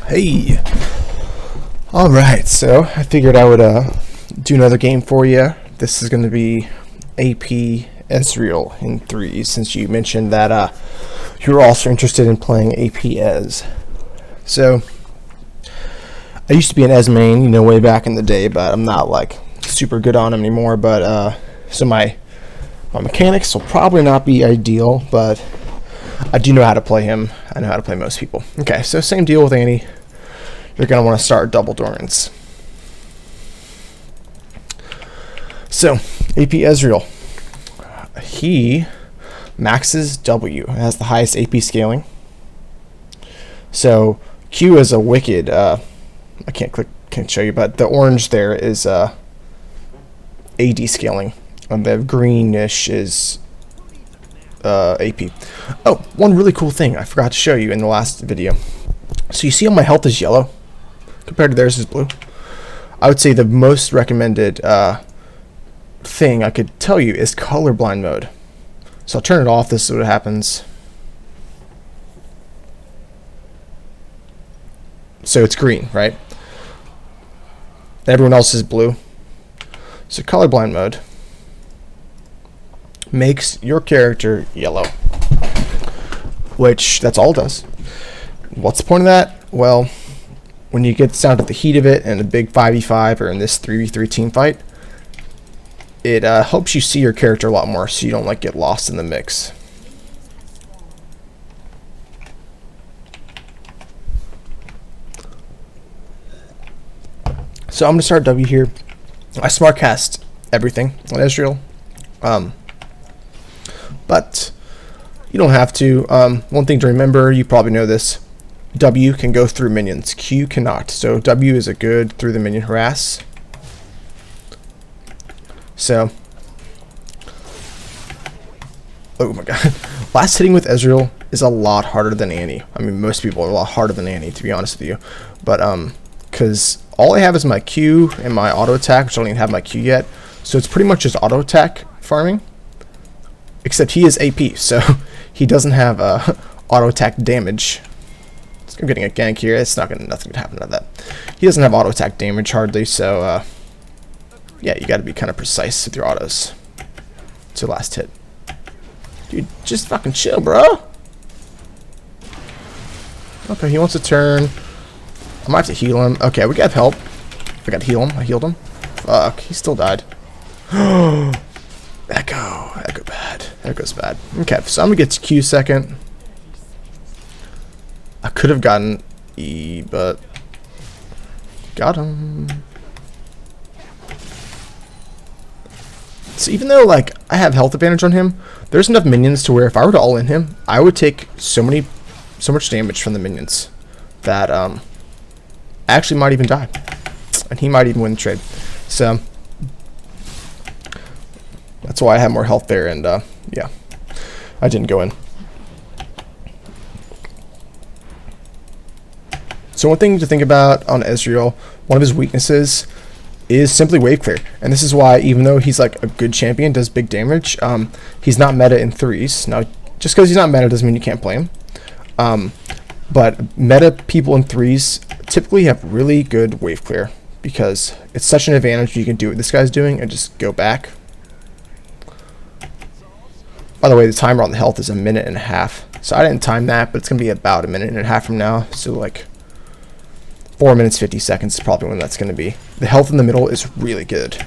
Hey. Alright, so I figured I would do another game for you. This is going to be AP Ezreal in 3, since you mentioned that you were also interested in playing AP Ez. So, I used to be an Ez main, way back in the day, but I'm not like super good on him anymore. But so my mechanics will probably not be ideal, but I do know how to play him. I know how to play most people. Okay, so same deal with Annie. You're going to want to start double Dorans. So, AP Ezreal. He maxes W. It has the highest AP scaling. So, Q is a wicked, I can't show you, but the orange there is AD scaling. And the greenish is AP. Oh, one really cool thing I forgot to show you in the last video. So you see how my health is yellow compared to theirs is blue? I would say the most recommended thing I could tell you is colorblind mode. So I'll turn it off. This is what happens. So it's green, right? Everyone else is blue. So colorblind mode makes your character yellow, which that's all it does. What's the point of that? Well, when you get down to the heat of it in a big 5v5 or in this 3v3 team fight, it helps you see your character a lot more, so you don't like get lost in the mix. So I'm gonna start W here. I smart cast everything on Ezreal, but you don't have to. One thing to remember, you probably know this: W can go through minions, Q cannot. So W is a good through the minion harass. So, oh my god, last hitting with Ezreal is a lot harder than Annie. I mean, most people are a lot harder than Annie, to be honest with you. But because all I have is my Q and my auto attack, which I don't even have my Q yet. So it's pretty much just auto attack farming. Except he is AP, so he doesn't have auto attack damage. I'm getting a gank here. It's nothing to happen to that. He doesn't have auto attack damage hardly, so yeah, you got to be kind of precise with your autos. It's your last hit. Dude, just fucking chill, bro. Okay, he wants to turn. I might have to heal him. Okay, we got help. I got to heal him. I healed him. Fuck, he still died. Echo bad. Echo's bad. Okay, so I'm gonna get to Q second. I could have gotten E, but got him. So even though like I have health advantage on him, there's enough minions to where if I were to all in him, I would take so much damage from the minions that I actually might even die, and he might even win the trade. So that's why I have more health there, and yeah, I didn't go in. So one thing to think about on Ezreal, one of his weaknesses is simply wave clear, and this is why even though he's like a good champion, does big damage, he's not meta in 3s. Now, just because he's not meta doesn't mean you can't play him. But meta people in 3s typically have really good wave clear because it's such an advantage. You can do what this guy's doing and just go back. By the way, the timer on the health is 1.5 minutes. So I didn't time that, but it's going to be about 1.5 minutes from now. So like 4 minutes 50 seconds is probably when that's going to be. The health in the middle is really good.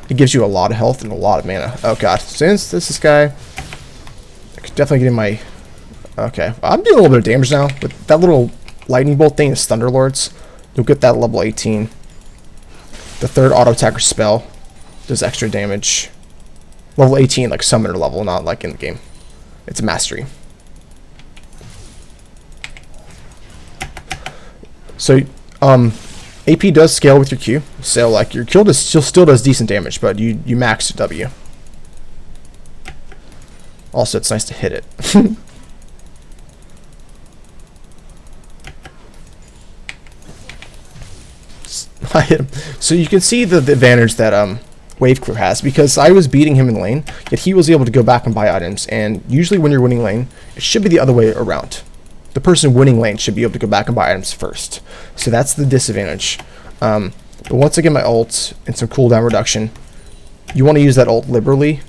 It gives you a lot of health and a lot of mana. Oh god, since this guy, I could definitely get in my... Okay, I'm doing a little bit of damage now. With that little lightning bolt thing is Thunderlords. You'll get that level 18. The third auto attacker spell does extra damage. Level 18, like summoner level, not like in the game. It's a mastery. So, AP does scale with your Q. So, like, your Q still does decent damage, but you max W. Also, it's nice to hit it. I hit him. So you can see the advantage that wave clear has, because I was beating him in lane, yet he was able to go back and buy items, and usually when you're winning lane, it should be the other way around. the person winning lane should be able to go back and buy items first. So that's the disadvantage. But once I get my ult and some cooldown reduction, you want to use that ult liberally,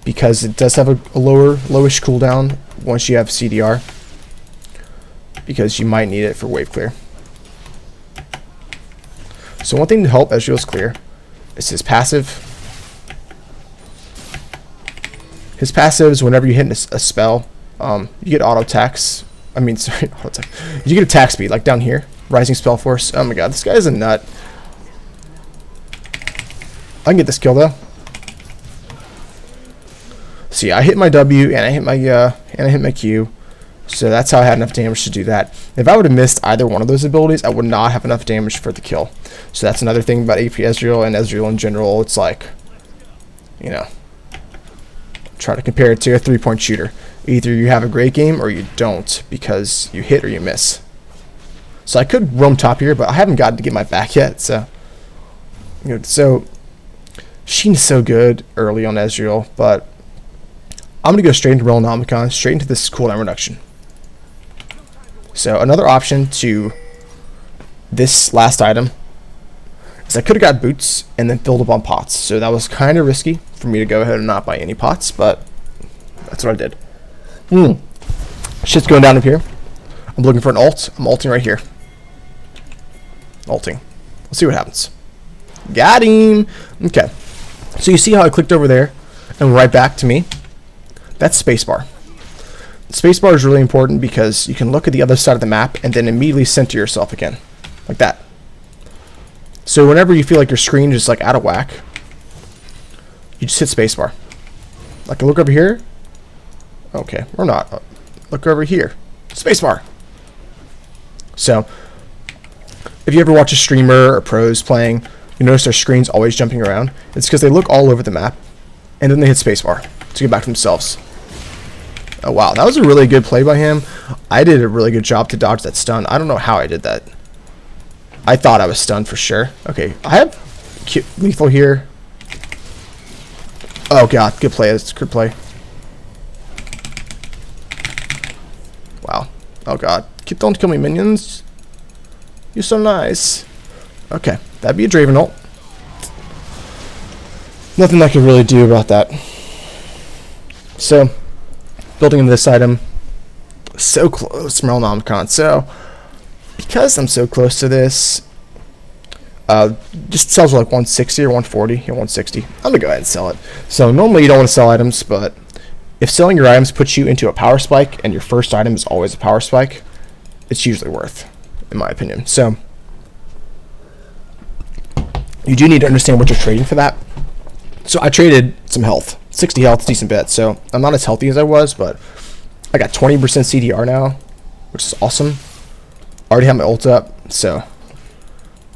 because it does have a lowish cooldown once you have CDR, because you might need it for wave clear. So one thing to help Ezreal's clear is his passive. His passive is whenever you hit a spell, you get auto attacks. I mean, sorry, auto attack. You get attack speed, like down here, rising spell force. Oh my god, this guy is a nut. I can get this kill though. See, I hit my W and I hit my Q, so that's how I had enough damage to do that. If I would have missed either one of those abilities, I would not have enough damage for the kill. So that's another thing about AP Ezreal and Ezreal in general. It's like, you know, try to compare it to a 3-point shooter. Either you have a great game or you don't, because you hit or you miss. So I could roam top here, but I haven't gotten to get my back yet. So, you know, so Sheen's so good early on Ezreal, but I'm gonna go straight into Realnomicon, straight into this cooldown reduction. So another option to this last item is I could have got boots and then filled up on pots. So that was kind of risky for me to go ahead and not buy any pots, but that's what I did. Shit's going down up here. I'm looking for an ult. I'm ulting right here. Ulting. Let's see what happens. Got him. Okay. So you see how I clicked over there and right back to me? That's spacebar. Spacebar is really important because you can look at the other side of the map and then immediately center yourself again. Like that. So whenever you feel like your screen is like out of whack, you just hit spacebar. Like, look over here. Okay, or not. Look over here. Spacebar. So, if you ever watch a streamer or pros playing, you notice their screen's always jumping around. It's because they look all over the map, and then they hit spacebar to get back to themselves. Oh wow, that was a really good play by him. I did a really good job to dodge that stun. I don't know how I did that. I thought I was stunned for sure. Okay, I have lethal here. Oh god, good play. That's a good play. Wow. Oh god. Don't kill me, minions. You're so nice. Okay, that'd be a Draven ult. Nothing I could really do about that. So, building into this item. So close, Realnomicon. So, because I'm so close to this, just sells for like 160 or 140 or 160. I'm gonna go ahead and sell it. So normally you don't want to sell items, but if selling your items puts you into a power spike and your first item is always a power spike, it's usually worth, in my opinion. So you do need to understand what you're trading for that. So I traded some health. 60 health, decent bet. So I'm not as healthy as I was, but I got 20% CDR now, which is awesome. Already have my ult up, so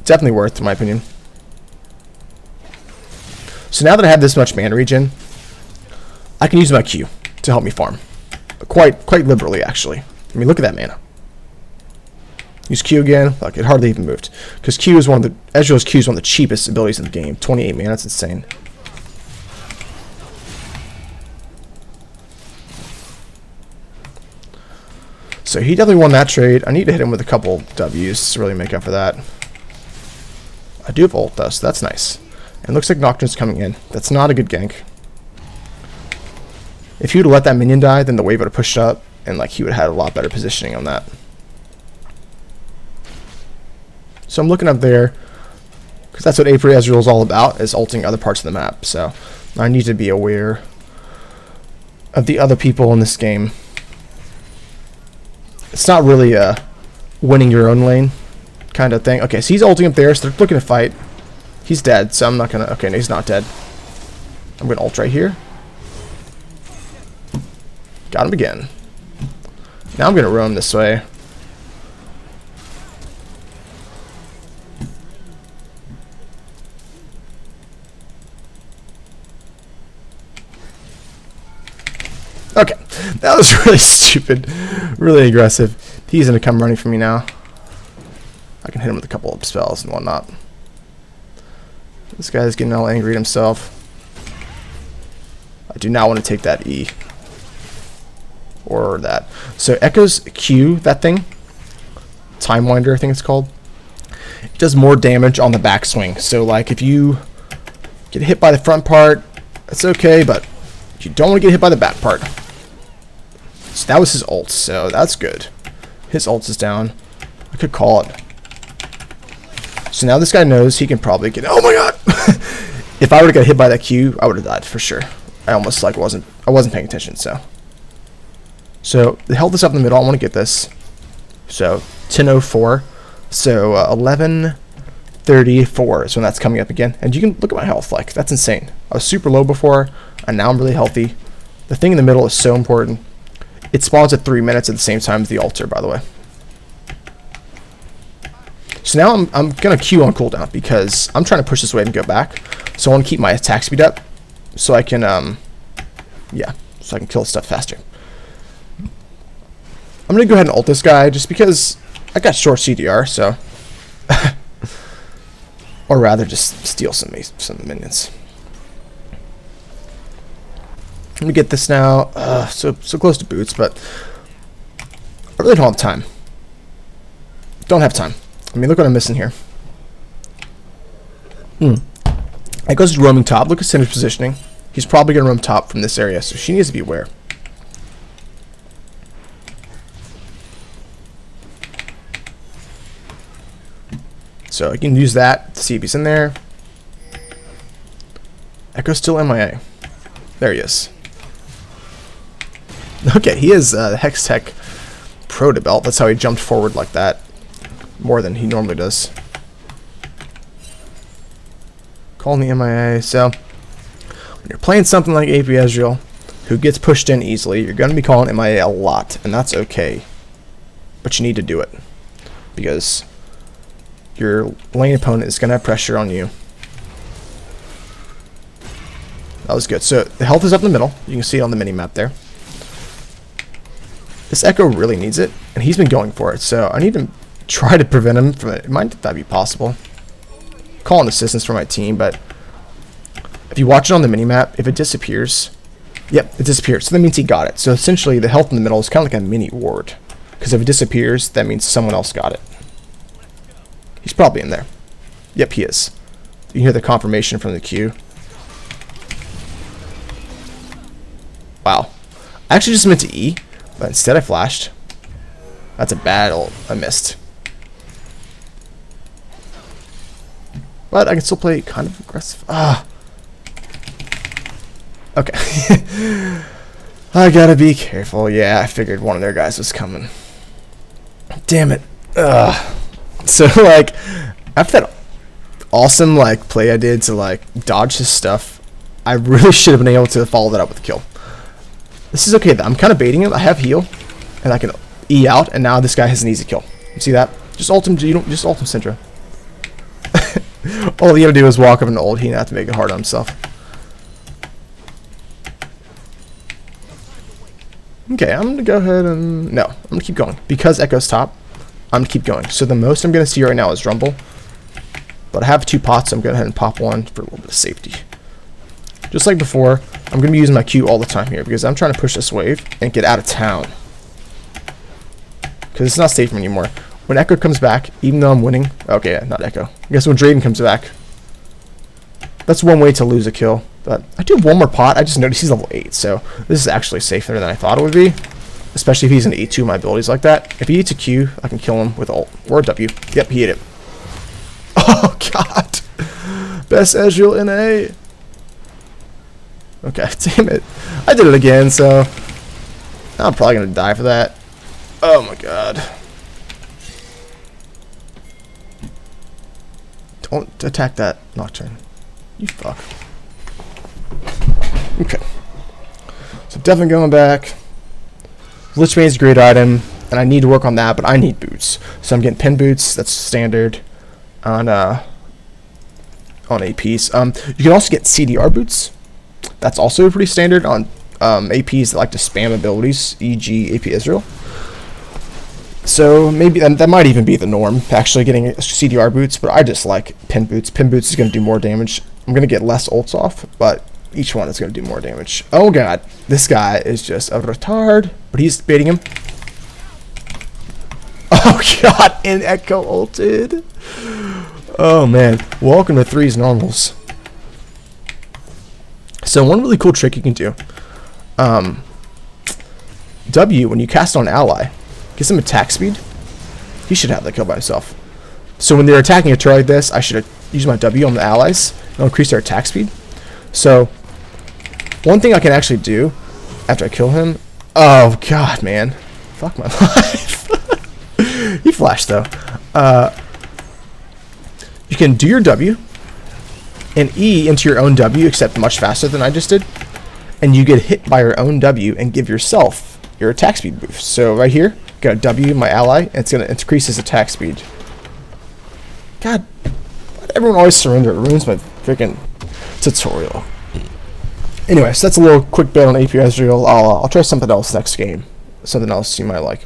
definitely worth, in my opinion. So now that I have this much mana regen, I can use my Q to help me farm. Quite liberally, actually. I mean, look at that mana. Use Q again. Like, it hardly even moved. Because Q is Ezreal's Q is one of the cheapest abilities in the game. 28 mana, that's insane. So he definitely won that trade. I need to hit him with a couple W's to really make up for that. I do have ult though, so that's nice. And looks like Nocturne's coming in. That's not a good gank. If he would have let that minion die, then the wave would have pushed up, and like he would have had a lot better positioning on that. So I'm looking up there, because that's what AP Ezreal is all about, is ulting other parts of the map. So I need to be aware of the other people in this game. It's not really a winning your own lane kind of thing. Okay, so he's ulting up there, so they're looking to fight. He's dead, so I'm not gonna... Okay, no, he's not dead. I'm gonna ult right here. Got him again. Now I'm gonna roam this way. Okay, that was really stupid, really aggressive. He's gonna come running for me now. I can hit him with a couple of spells and whatnot. This guy's getting all angry at himself. I do not want to take that E. or that. So Echo's Q, that thing, Time Winder I think it's called, it does more damage on the backswing. So like if you get hit by the front part, it's okay, but you don't want to get hit by the back part. So that was his ult, so that's good. His ult is down. I could call it. So now this guy knows he can probably get, oh my god! If I would have got hit by that Q, I would have died for sure. I almost like wasn't paying attention, so. So the health is up in the middle, I want to get this. So 10:04. So 11:34 is when that's coming up again. And you can look at my health, like that's insane. I was super low before, and now I'm really healthy. The thing in the middle is so important. It spawns at 3 minutes at the same time as the altar, by the way. So now I'm gonna Q on cooldown because I'm trying to push this wave and go back. So I want to keep my attack speed up, so I can so I can kill stuff faster. I'm gonna go ahead and ult this guy just because I got short CDR, so or rather just steal some minions. Let me get this now. So close to boots, but I really don't have time. Don't have time. I mean, look what I'm missing here. It goes to roaming top. Look at Cinder's positioning. He's probably going to roam top from this area, so she needs to be aware. So I can use that to see if he's in there. Echo's still MIA. There he is. Okay, he is the Hex Tech Pro to belt. That's how he jumped forward like that. More than he normally does. Calling the MIA. So when you're playing something like AP Ezreal, who gets pushed in easily, you're going to be calling MIA a lot, and that's okay. But you need to do it because your lane opponent is going to have pressure on you. That was good. So the health is up in the middle. You can see it on the mini map there. This Echo really needs it, and he's been going for it. So I need to try to prevent him from it. It might not be possible. Calling assistance for my team, but if you watch it on the mini map, if it disappears, yep, it disappears. So that means he got it. So essentially, the health in the middle is kind of like a mini ward, because if it disappears, that means someone else got it. He's probably in there. Yep, he is. You hear the confirmation from the Q. Wow. I actually just meant to E, but instead I flashed. That's a bad ult. I missed. But I can still play kind of aggressive. Okay. I gotta be careful. Yeah, I figured one of their guys was coming. Damn it. So, like, after that awesome, like, play I did to, like, dodge his stuff, I really should have been able to follow that up with a kill. This is okay, though. I'm kind of baiting him. I have heal, and I can E out, and now this guy has an easy kill. You see that? Just ult him. You don't just ult him, Syndra. All you gotta do is walk up and ult. He didn't have to make it hard on himself. Okay, I'm gonna go ahead and no, I'm gonna keep going because Echo's top. I'm gonna keep going. So the most I'm gonna see right now is Rumble, but I have 2 pots. So I'm going to go ahead and pop one for a little bit of safety. Just like before, I'm gonna be using my Q all the time here because I'm trying to push this wave and get out of town because it's not safe anymore. When Echo comes back, even though I'm winning, okay, yeah, not Echo. I guess when Draven comes back, that's one way to lose a kill. But I do have one more pot. I just noticed he's level 8, so this is actually safer than I thought it would be. Especially if he's an E2 my abilities like that. If he eats a Q, I can kill him with ult or a W. Yep, he ate it. Oh god, best Ezreal in A. Okay, damn it, I did it again. So I'm probably gonna die for that. Oh my god. Don't attack that Nocturne. You fuck. Okay. So definitely going back. Lich Bane is a great item, and I need to work on that, but I need boots. So I'm getting pin boots. That's standard on APs. You can also get CDR boots. That's also pretty standard on APs that like to spam abilities, e.g. AP Ezreal. So maybe that might even be the norm, actually getting CDR boots, but I just like pin boots. Pin boots is going to do more damage. I'm going to get less ults off, but each one is going to do more damage. Oh god, this guy is just a retard, but he's baiting him. Oh god, and Echo ulted. Oh man, welcome to 3's normals. So one really cool trick you can do, W, when you cast on ally, gives him attack speed. He should have that kill by himself. So when they're attacking a turret like this, I should use my W on the allies. It'll increase their attack speed. So one thing I can actually do after I kill him, oh god man, fuck my life. He flashed though. You can do your W and E into your own W, except much faster than I just did, and you get hit by your own W and give yourself your attack speed boost. So right here, got a W, my ally, and it's gonna increase his attack speed. God, why did everyone always surrender? It ruins my freaking tutorial. Anyway, so that's a little quick bit on AP Ezreal. I'll try something else next game. Something else you might like.